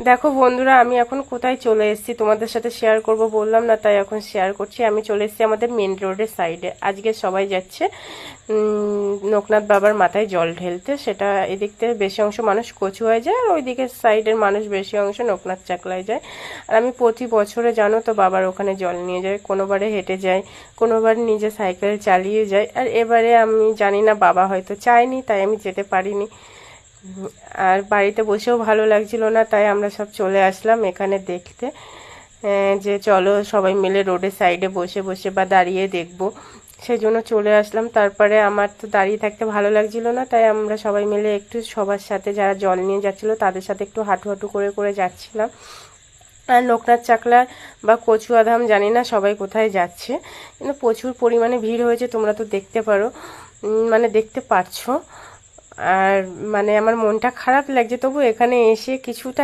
দেখো বন্ধুরা, আমি এখন কোথায় চলে এসেছি তোমাদের সাথে শেয়ার করব বললাম না, তাই এখন শেয়ার করছি। আমি চলে এসেছি আমাদের মেন রোডের সাইডে। আজকে সবাই যাচ্ছে লোকনাথ বাবার মাথায় জল ঢেলতে। সেটা এদিক থেকে বেশি অংশ মানুষ কচুয়ায় যায়, আর ওই দিকের সাইডের মানুষ বেশি অংশ লোকনাথ চাকলায় যায়। আর আমি প্রতি বছরে জানো তো বাবার ওখানে জল নিয়ে যাই, কোনোবারে হেঁটে যাই, কোনোবার নিজে সাইকেল চালিয়ে যাই। আর এবারে আমি জানি না, বাবা হয়তো চায়নি, তাই আমি যেতে পারিনি। আর বাড়িতে বসেও ভালো লাগছিল না, তাই আমরা সব চলে আসলাম এখানে দেখতে, যে চলো সবাই মিলে রোডের সাইডে বসে বসে বা দাঁড়িয়ে দেখবো। সেই জন্য চলে আসলাম। তারপরে আমার তো দাঁড়িয়ে থাকতে ভালো লাগছিল না, তাই আমরা সবাই মিলে একটু সবার সাথে যারা জল নিয়ে যাচ্ছিলো তাদের সাথে একটু হাঁটু হাঁটু করে করে যাচ্ছিলাম। আর লোকনাথ চাকলার বা কচুয়াধাম জানি না সবাই কোথায় যাচ্ছে, কিন্তু প্রচুর পরিমাণে ভিড় হয়েছে, তোমরা তো দেখতে পারো, মানে দেখতে পাচ্ছ। আর মানে আমার মনটা খারাপ লাগছে, তবু এখানে এসে কিছুটা